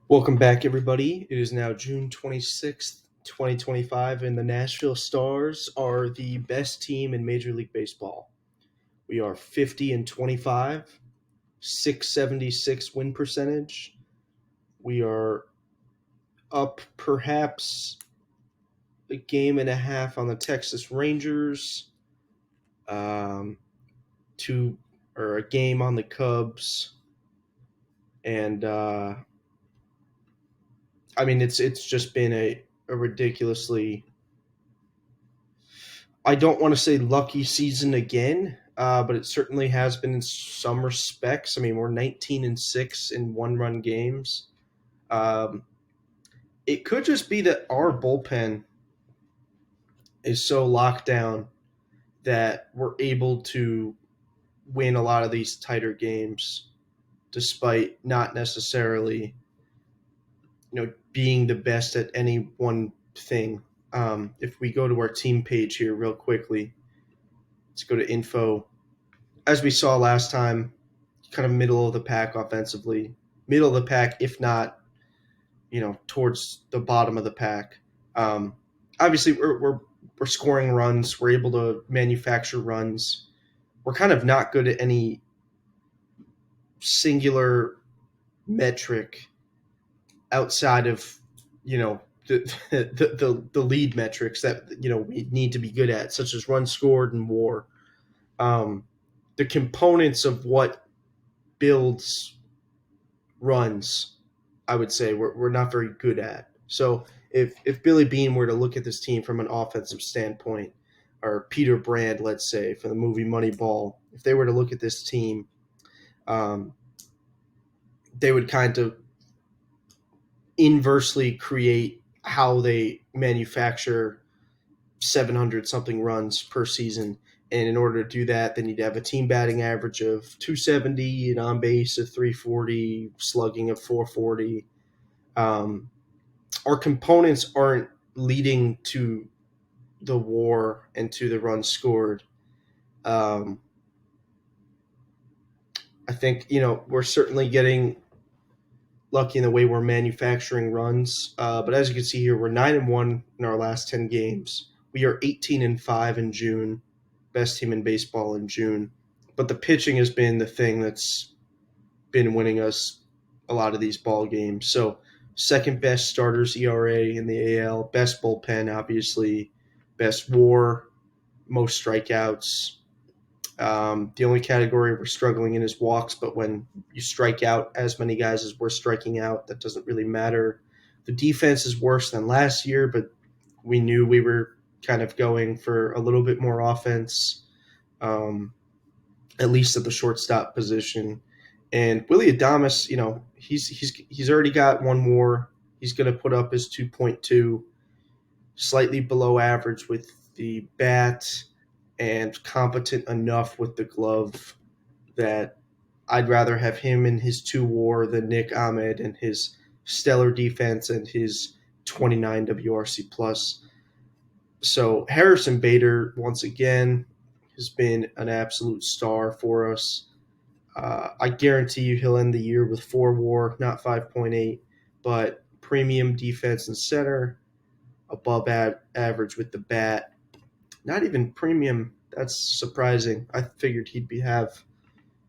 Welcome back, everybody. It is now June 26th, 2025, and the Nashville Stars are the best team in Major League Baseball. We are 50 and 25, 676 win percentage. We are up perhaps a game and a half on the Texas Rangers, um, two or a game on the Cubs, and it's just been a ridiculously, I don't want to say lucky season again, but it certainly has been in some respects. I mean, we're 19-6 in one-run games. Um, it could just be that our bullpen is so locked down that we're able to win a lot of these tighter games, despite not necessarily, being the best at any one thing. If we go to our team page here real quickly, let's go to info. As we saw last time, kind of middle of the pack offensively, middle of the pack, if not, towards the bottom of the pack. Um, Obviously, we're scoring runs. We're able to manufacture runs. We're kind of not good at any singular metric outside of the the lead metrics that we need to be good at, such as runs scored and WAR. Um, the components of what builds runs, I would say we're not very good at. So if Billy Beane were to look at this team from an offensive standpoint, or Peter Brand, let's say, for the movie Moneyball, if they were to look at this team, um, they would kind of inversely create how they manufacture 700 something runs per season. And in order to do that, they need to have a team batting average of 270, an on base of 340, slugging of 440. Our components aren't leading to the WAR and to the runs scored. Um, I think we're certainly getting lucky in the way we're manufacturing runs. But as you can see here, we're 9-1 in our last 10 games. We are 18-5 in June, best team in baseball in June. But the pitching has been the thing that's been winning us a lot of these ball games. So second best starters ERA in the AL, best bullpen, obviously, best WAR, most strikeouts. The only category we're struggling in is walks, but when you strike out as many guys as we're striking out, that doesn't really matter. The defense is worse than last year, but we knew we were kind of going for a little bit more offense, um, at least at the shortstop position. And Willie Adames, he's already got one more. He's going to put up his 2.2, slightly below average with the bat, and competent enough with the glove that I'd rather have him in his 2 WAR than Nick Ahmed and his stellar defense and his 29 WRC plus. So Harrison Bader, once again, has been an absolute star for us. I guarantee you he'll end the year with 4 WAR, not 5.8, but premium defense and center, above average with the bat. Not even premium. That's surprising. I figured have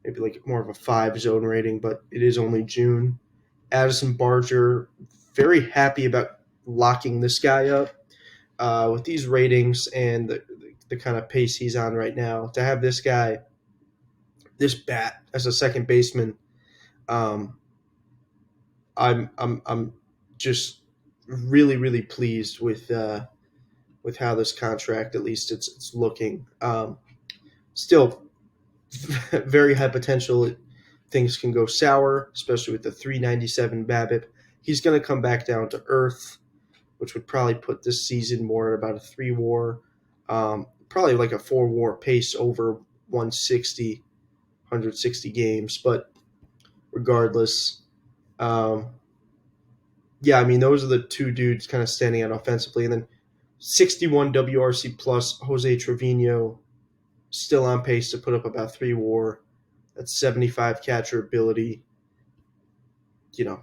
maybe like more of a 5 zone rating, but it is only June. Addison Barger, very happy about locking this guy up with these ratings and the kind of pace he's on right now. To have this guy, this bat as a second baseman, um, I'm just really really pleased with how this contract, at least it's looking. Still very high potential. Things can go sour, especially with the 397 BABIP. He's going to come back down to earth, which would probably put this season more at about a 3 WAR, probably like a 4 WAR pace over 160 games. But regardless, um, yeah, I mean, those are the two dudes kind of standing out offensively. And then 61 WRC plus Jose Trevino, still on pace to put up about 3 WAR. That's 75 catcher ability. You know,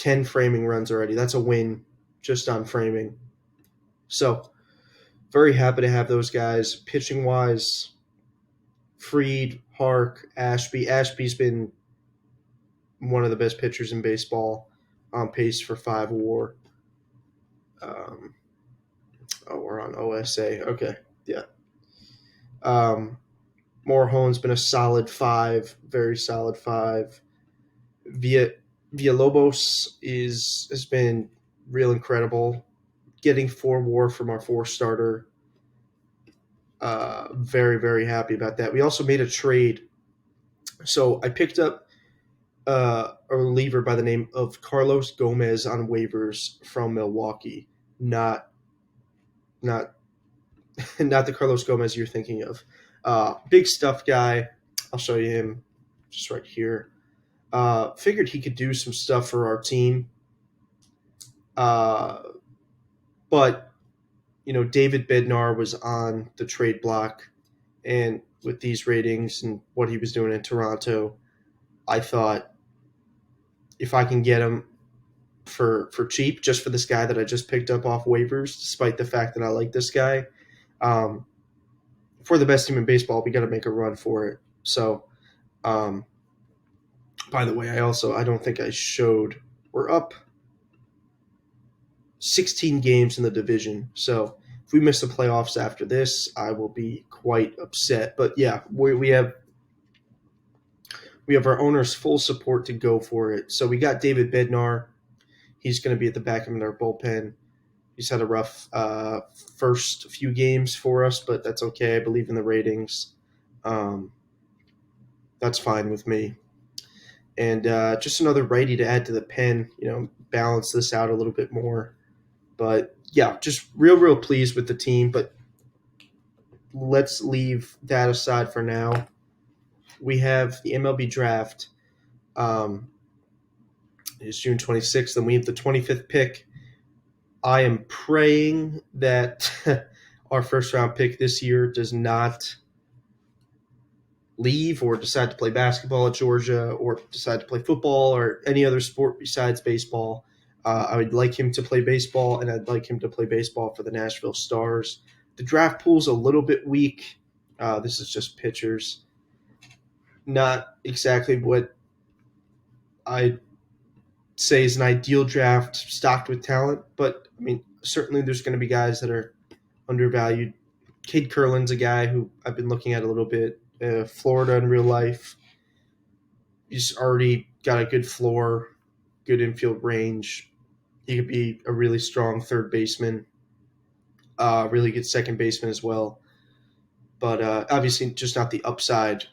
10 framing runs already. That's a win just on framing. So very happy to have those guys. Pitching wise, Fried, Hark, Ashby. Ashby's been one of the best pitchers in baseball, on pace for 5 WAR. We're on OSA. Okay, yeah. Morehone's been a solid 5, very solid 5. Villalobos has been real incredible. Getting 4 WAR from our 4 starter. Very, very happy about that. We also made a trade. So I picked up a reliever by the name of Carlos Gomez on waivers from Milwaukee. Not not the Carlos Gomez you're thinking of. Big stuff guy. I'll show you him just right here. Figured he could do some stuff for our team. But, David Bednar was on the trade block. And with these ratings and what he was doing in Toronto, I thought if I can get him for cheap, just for this guy that I just picked up off waivers, despite the fact that I like this guy, for the best team in baseball, we got to make a run for it. So, by the way, I don't think I showed, we're up 16 games in the division. So if we miss the playoffs after this, I will be quite upset. But yeah, we have our owner's full support to go for it. So we got David Bednar. He's going to be at the back end of our bullpen. He's had a rough first few games for us, but that's okay. I believe in the ratings. That's fine with me. And just another righty to add to the pen, balance this out a little bit more. But, yeah, just real pleased with the team. But let's leave that aside for now. We have the MLB Draft. It's June 26th, and we have the 25th pick. I am praying that our first-round pick this year does not leave or decide to play basketball at Georgia or decide to play football or any other sport besides baseball. I would like him to play baseball, and I'd like him to play baseball for the Nashville Stars. The draft pool's a little bit weak. This is just pitchers. Not exactly what I'd say is an ideal draft stocked with talent, but, certainly there's going to be guys that are undervalued. Cade Kurland's a guy who I've been looking at a little bit. Florida in real life. He's already got a good floor, good infield range. He could be a really strong third baseman, really good second baseman as well. But obviously just not the upside.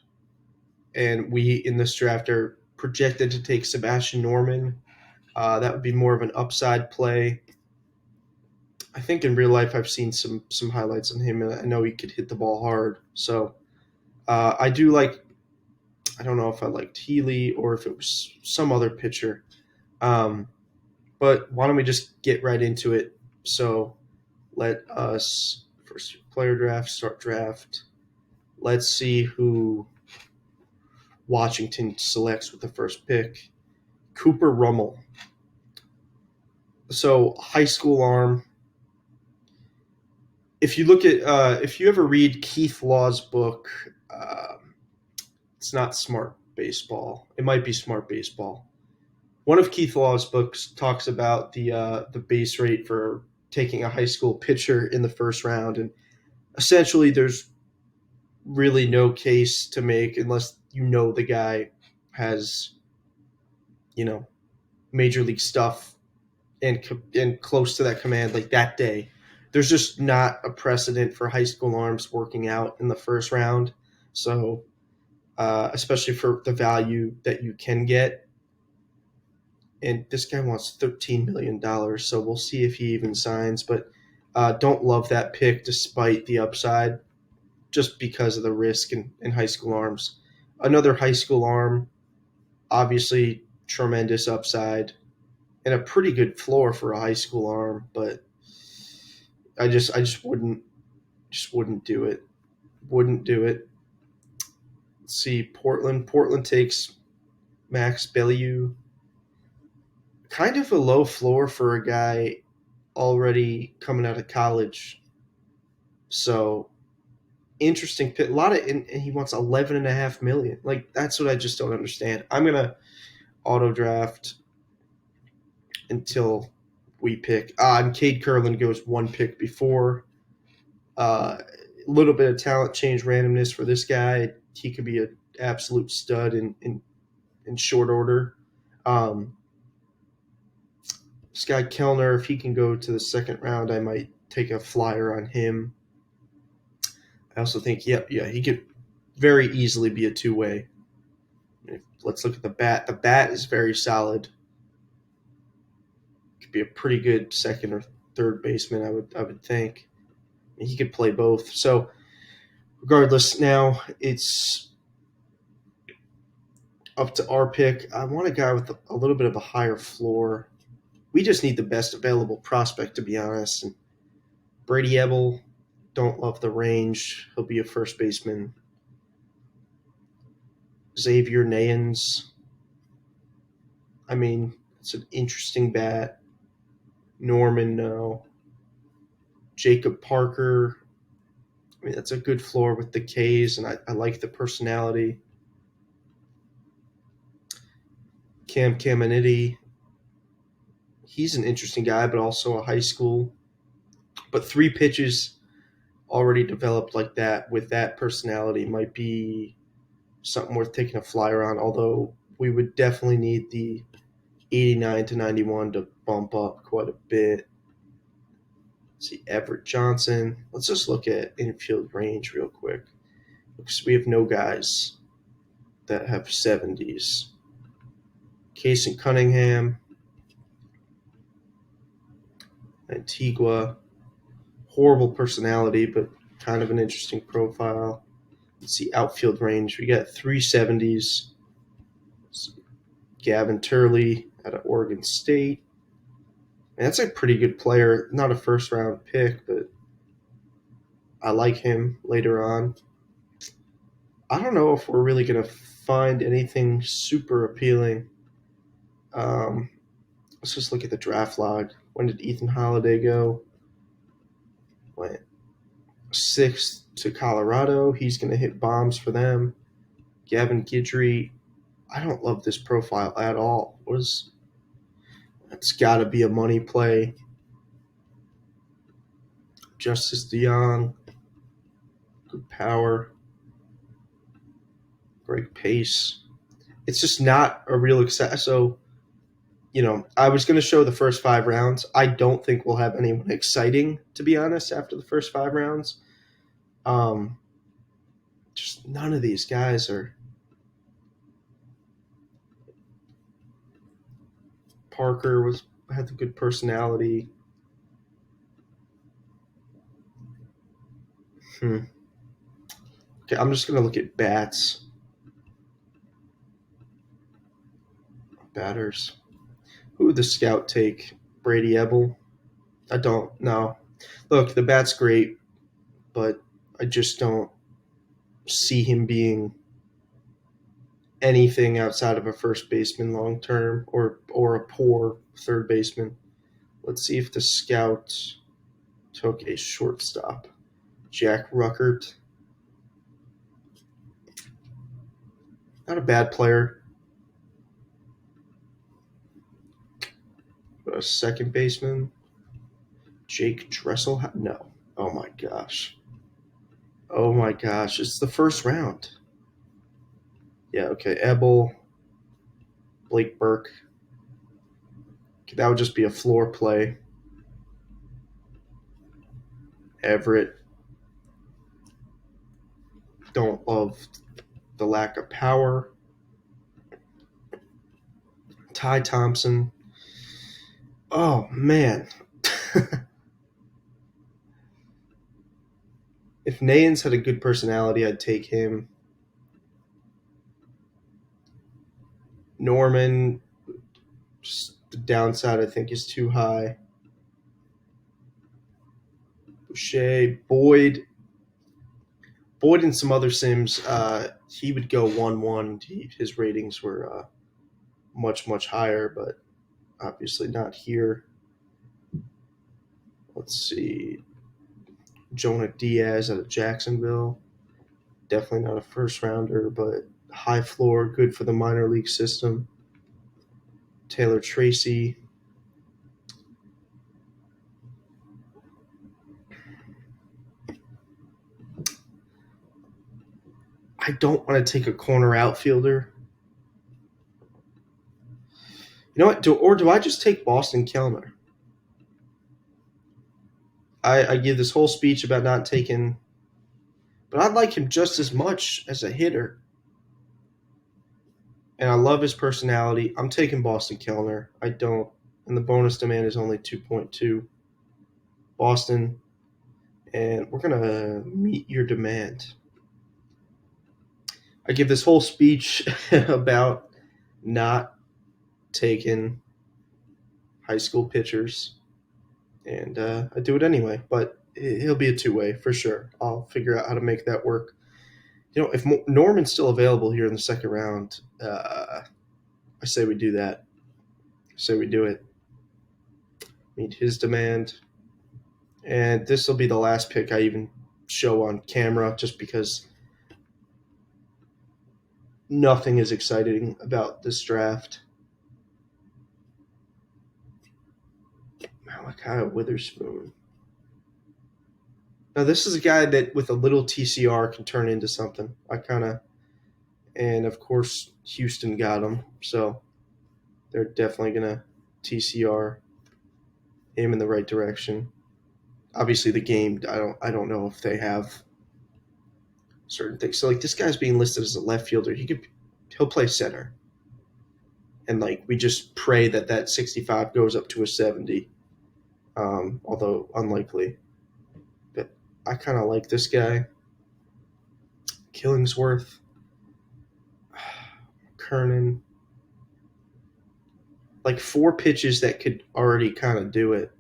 And we, in this draft, are projected to take Sebastian Norman. That would be more of an upside play. I think in real life I've seen some highlights on him, and I know he could hit the ball hard. So I do like – I don't know if I liked Healy or if it was some other pitcher. But why don't we just get right into it? So let us – first player draft, start draft. Let's see who Washington selects with the first pick. Cooper Rummel. So high school arm. If you look at if you ever read Keith Law's book, it's not Smart Baseball. It might be Smart Baseball. One of Keith Law's books talks about the base rate for taking a high school pitcher in the first round, and essentially there's really no case to make unless the guy has major league stuff and close to that command like that day. There's just not a precedent for high school arms working out in the first round. So especially for the value that you can get. And this guy wants $13 million, so we'll see if he even signs. But don't love that pick despite the upside, just because of the risk in high school arms. Another high school arm, obviously tremendous upside and a pretty good floor for a high school arm, but I just wouldn't do it. Wouldn't do it. Let's see, Portland. Portland takes Max Bellew. kind of a low floor for a guy already coming out of college. So interesting pick. A lot of, and he wants 11.5 million. Like, that's what I just don't understand. I'm gonna auto draft until we pick. And Cade Curlin goes one pick before. A little bit of talent change randomness for this guy. He could be an absolute stud in short order. This guy Kellner, if he can go to the second round, I might take a flyer on him. I also think, he could very easily be a two-way. Let's look at the bat. The bat is very solid. Could be a pretty good second or third baseman, I would think. He could play both. So regardless, now it's up to our pick. I want a guy with a little bit of a higher floor. We just need the best available prospect, to be honest. And Brady Ebel, don't love the range. He'll be a first baseman. Xavier Nayans, I mean, it's an interesting bat. Norman, no. Jacob Parker, I mean, that's a good floor with the K's, and I like the personality. Cam Caminiti, he's an interesting guy, but also a high school. But 3 pitches already developed like that with that personality might be something worth taking a flyer on, although we would definitely need the 89 to 91 to bump up quite a bit. Let's see, Everett Johnson. Let's just look at infield range real quick, because we have no guys that have 70s. Casey Cunningham, Antigua, horrible personality, but kind of an interesting profile. Let's see, outfield range. We got 370s. Gavin Turley out of Oregon State. And that's a pretty good player. Not a first round pick, but I like him later on. I don't know if we're really going to find anything super appealing. Let's just look at the draft log. When did Ethan Holiday go? Went 6th to Colorado. He's going to hit bombs for them. Gavin Guidry, I don't love this profile at all. That's got to be a money play. Justice DeYoung, good power, great pace. It's just not a real exciting. So, I was going to show the first 5 rounds. I don't think we'll have anyone exciting, to be honest, after the first 5 rounds. Just none of these guys are. Parker had the good personality. Okay, I'm just going to look at bats. Batters. Who would the scout take? Brady Ebel? I don't know. Look, the bat's great, but I just don't see him being anything outside of a first baseman long term or a poor third baseman. Let's see if the scout took a shortstop. Jack Ruckert. Not a bad player. A second baseman. Jake Dressel. No. Oh my gosh. It's the first round. Yeah, okay. Ebel. Blake Burke. Okay, that would just be a floor play. Everett. Don't love the lack of power. Ty Thompson. Oh, man. If Nayans had a good personality, I'd take him. Norman, just the downside, I think, is too high. Boucher, Boyd and some other Sims, he would go 1-1. His ratings were much, much higher, but Obviously not here. Let's see. Jonah Diaz out of Jacksonville. Definitely not a first rounder, but high floor, good for the minor league system. Taylor Tracy. I don't want to take a corner outfielder. You know what? Do I just take Boston Kellner? I give this whole speech about not taking, but I like him just as much as a hitter. And I love his personality. I'm taking Boston Kellner. I don't. And the bonus demand is only 2.2. Boston. And we're going to meet your demand. I give this whole speech about not taking high school pitchers. And I do it anyway. But he'll be a two-way for sure. I'll figure out how to make that work. You know, if Norman's still available here in the second round, I say we do that. I say we do it. Meet his demand. And this will be the last pick I even show on camera just because nothing is exciting about this draft. Malachi Witherspoon. Now, this is a guy that with a little TCR can turn into something. And of course, Houston got him. So they're definitely going to TCR him in the right direction. Obviously, the game, I don't know if they have certain things. So, like, this guy's being listed as a left fielder. He'll play center. And, like, we just pray that 65 goes up to a 70, although unlikely. But I kind of like this guy. Killingsworth. Kernan. Like, 4 pitches that could already kind of do it.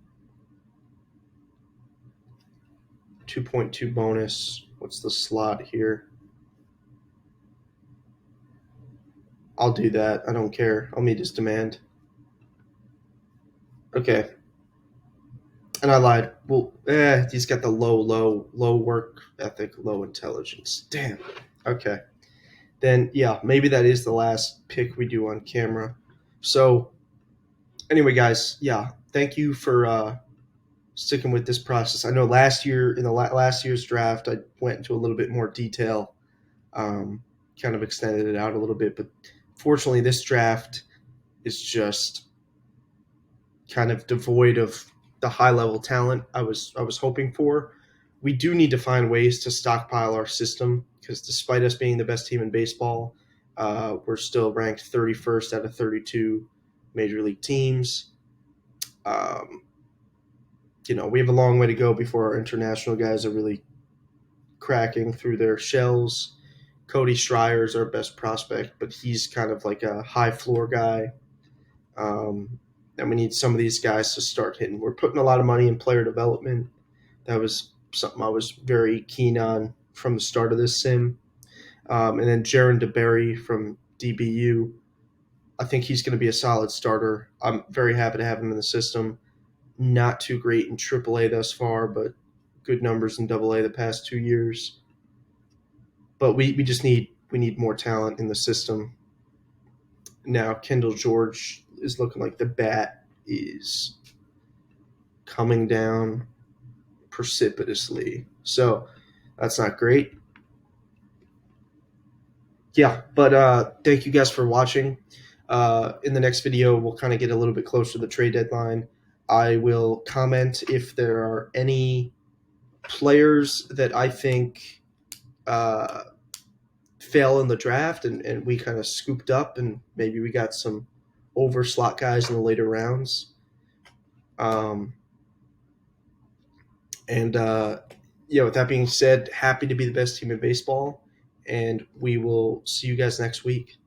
2.2 bonus. What's the slot here? I'll do that. I don't care. I'll meet his demand. Okay. And I lied. Well, he's got the low work ethic, low intelligence. Damn. Okay. Then, yeah, maybe that is the last pick we do on camera. So, anyway, guys, yeah, thank you for sticking with this process. I know last year, in the last year's draft, I went into a little bit more detail, kind of extended it out a little bit. But fortunately, this draft is just kind of devoid of the high-level talent I was hoping for. We do need to find ways to stockpile our system because despite us being the best team in baseball, we're still ranked 31st out of 32 major league teams. We have a long way to go before our international guys are really cracking through their shells. Cody Schreier is our best prospect, but he's kind of like a high floor guy. And we need some of these guys to start hitting. We're putting a lot of money in player development. That was something I was very keen on from the start of this sim. And then Jaron DeBerry from DBU. I think he's going to be a solid starter. I'm very happy to have him in the system. Not too great in AAA thus far, but good numbers in AA the past 2 years. But we just need more talent in the system. Now Kendall George is looking like the bat is coming down precipitously. So that's not great. Yeah, but thank you guys for watching. In the next video, we'll kind of get a little bit closer to the trade deadline. I will comment if there are any players that I think fail in the draft and we kind of scooped up and maybe we got some over slot guys in the later rounds. With that being said, happy to be the best team in baseball, and we will see you guys next week.